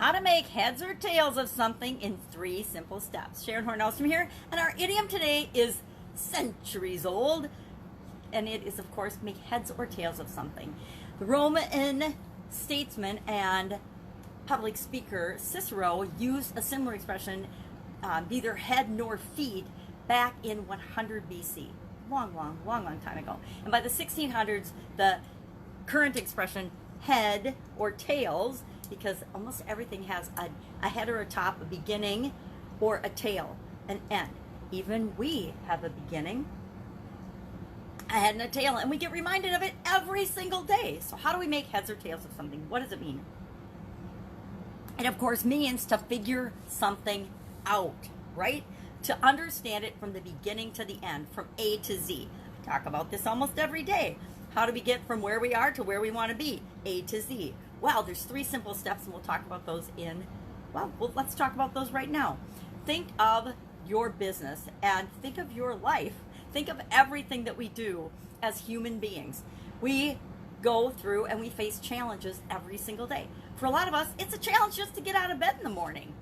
How to make heads or tails of something in 3 simple steps. Sharon Horne-Ellstrom here, and our idiom today is centuries old, and it is, of course, make heads or tails of something. The Roman statesman and public speaker Cicero used a similar expression, neither head nor feet, back in 100 BC. Long time ago. And by the 1600s, the current expression head or tails, because almost everything has a head or a top, a beginning, or a tail, an end. Even we have a beginning, a head and a tail, and we get reminded of it every single day. So how do we make heads or tails of something? What does it mean? It, of course, means to figure something out, right? To understand it from the beginning to the end, from A to Z. I talk about this almost every day. How do we get from where we are to where we want to be? A to Z. Well, there's 3 simple steps, and we'll talk about those let's talk about those right now. Think of your business and think of your life. Think of everything that we do as human beings. We go through and we face challenges every single day. For a lot of us, it's a challenge just to get out of bed in the morning.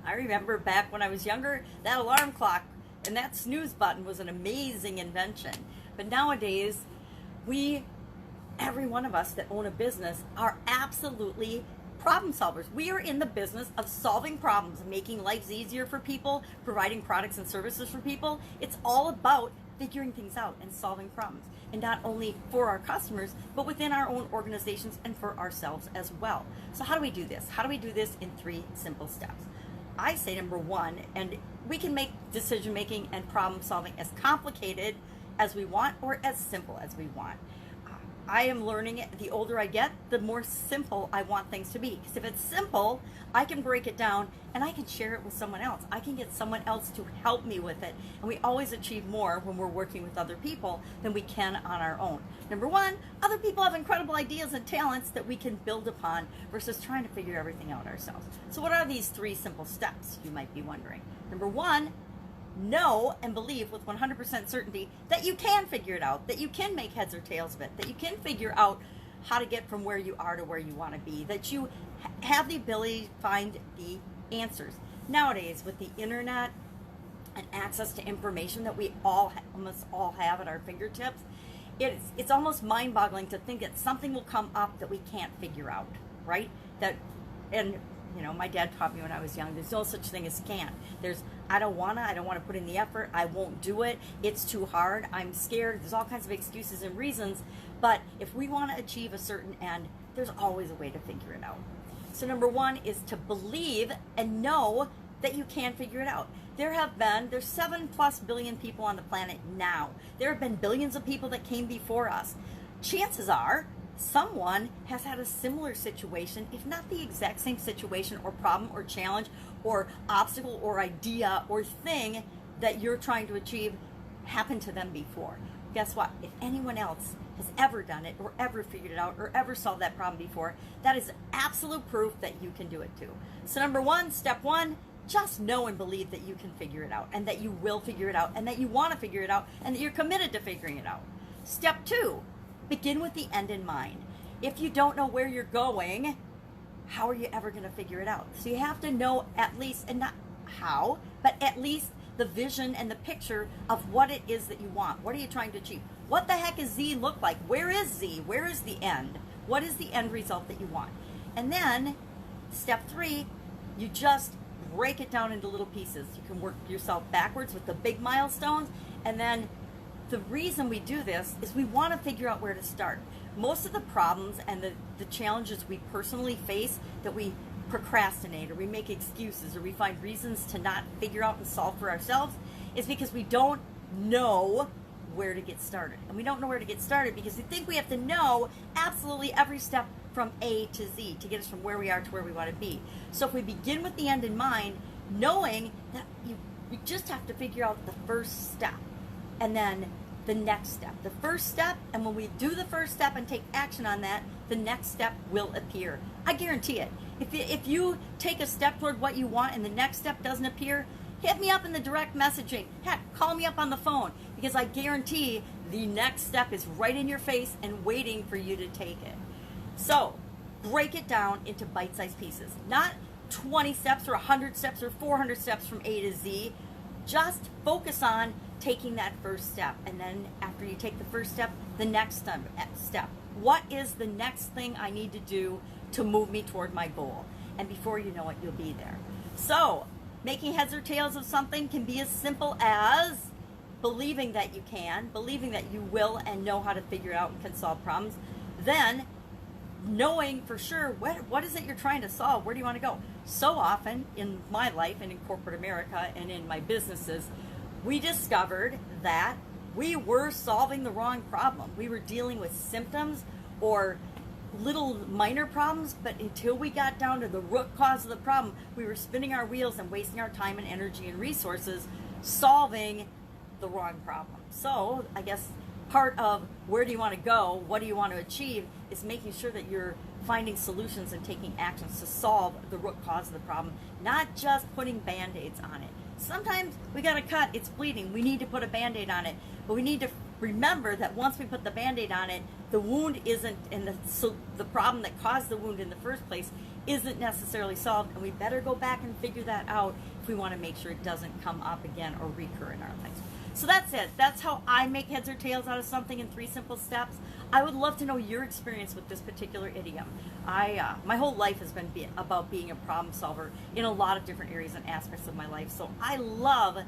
I remember back when I was younger, that alarm clock and that snooze button was an amazing invention. But nowadays, every one of us that own a business are absolutely problem solvers. We are in the business of solving problems, making lives easier for people, providing products and services for people. It's all about figuring things out and solving problems. And not only for our customers, but within our own organizations and for ourselves as well. So how do we do this? How do we do this in 3 simple steps? I say number 1, and we can make decision making and problem solving as complicated as we want or as simple as we want. I am learning it. The older I get, the more simple I want things to be. Because if it's simple, I can break it down and I can share it with someone else. I can get someone else to help me with it. And we always achieve more when we're working with other people than we can on our own. Number 1, other people have incredible ideas and talents that we can build upon versus trying to figure everything out ourselves. So what are these 3 simple steps, you might be wondering? Number 1, know and believe with 100% certainty that you can figure it out, that you can make heads or tails of it, that you can figure out how to get from where you are to where you want to be, that you have the ability to find the answers. Nowadays, with the internet and access to information that we almost all have at our fingertips, it's almost mind-boggling to think that something will come up that we can't figure out, right? My dad taught me when I was young, there's no such thing as can't. I don't want to put in the effort, I won't do it, it's too hard, I'm scared, there's all kinds of excuses and reasons, but if we want to achieve a certain end, there's always a way to figure it out. So number 1 is to believe and know that you can figure it out. There's 7+ billion people on the planet now. There have been billions of people that came before us. Chances are, someone has had a similar situation, if not the exact same situation or problem or challenge or obstacle or idea or thing that you're trying to achieve happened to them before. Guess what? If anyone else has ever done it or ever figured it out or ever solved that problem before, that is absolute proof that you can do it too. So number 1, step 1, just know and believe that you can figure it out and that you will figure it out and that you want to figure it out and that you're committed to figuring it out. Step 2, begin with the end in mind. If you don't know where you're going, how are you ever going to figure it out? So you have to know at least, and not how, but at least the vision and the picture of what it is that you want. What are you trying to achieve? What the heck does Z look like? Where is Z? Where is the end? What is the end result that you want? And then, step 3, you just break it down into little pieces. You can work yourself backwards with the big milestones, and then the reason we do this is we want to figure out where to start. Most of the problems and the challenges we personally face that we procrastinate or we make excuses or we find reasons to not figure out and solve for ourselves is because we don't know where to get started. And we don't know where to get started because we think we have to know absolutely every step from A to Z to get us from where we are to where we want to be. So if we begin with the end in mind, knowing that you just have to figure out the first step and then the next step. The first step, and when we do the first step and take action on that, the next step will appear. I guarantee it. If you take a step toward what you want and the next step doesn't appear, hit me up in the direct messaging. Heck, call me up on the phone because I guarantee the next step is right in your face and waiting for you to take it. So, break it down into bite-sized pieces. Not 20 steps or 100 steps or 400 steps from A to Z. Just focus on taking that first step. And then after you take the first step, the next step. What is the next thing I need to do to move me toward my goal? And before you know it, you'll be there. So, making heads or tails of something can be as simple as believing that you can, believing that you will and know how to figure it out and can solve problems. Then, knowing for sure what is it you're trying to solve, where do you want to go? So often in my life and in corporate America and in my businesses, we discovered that we were solving the wrong problem. We were dealing with symptoms or little minor problems, but until we got down to the root cause of the problem, we were spinning our wheels and wasting our time and energy and resources solving the wrong problem. So I guess part of where do you want to go, what do you want to achieve, is making sure that you're finding solutions and taking actions to solve the root cause of the problem, not just putting band-aids on it. Sometimes we got a cut, it's bleeding, we need to put a band-aid on it, but we need to remember that once we put the band-aid on it, the wound isn't, and the problem that caused the wound in the first place isn't necessarily solved, and we better go back and figure that out if we want to make sure it doesn't come up again or recur in our lives. So that's it. That's how I make heads or tails out of something in 3 simple steps. I would love to know your experience with this particular idiom. My whole life has been about being a problem solver in a lot of different areas and aspects of my life. So I love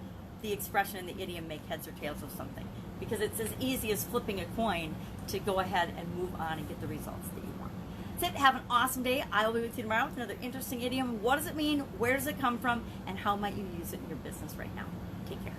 the expression in the idiom, make heads or tails of something, because it's as easy as flipping a coin to go ahead and move on and get the results that you want. That's it. Have an awesome day. I will be with you tomorrow with another interesting idiom. What does it mean? Where does it come from? And how might you use it in your business right now? Take care.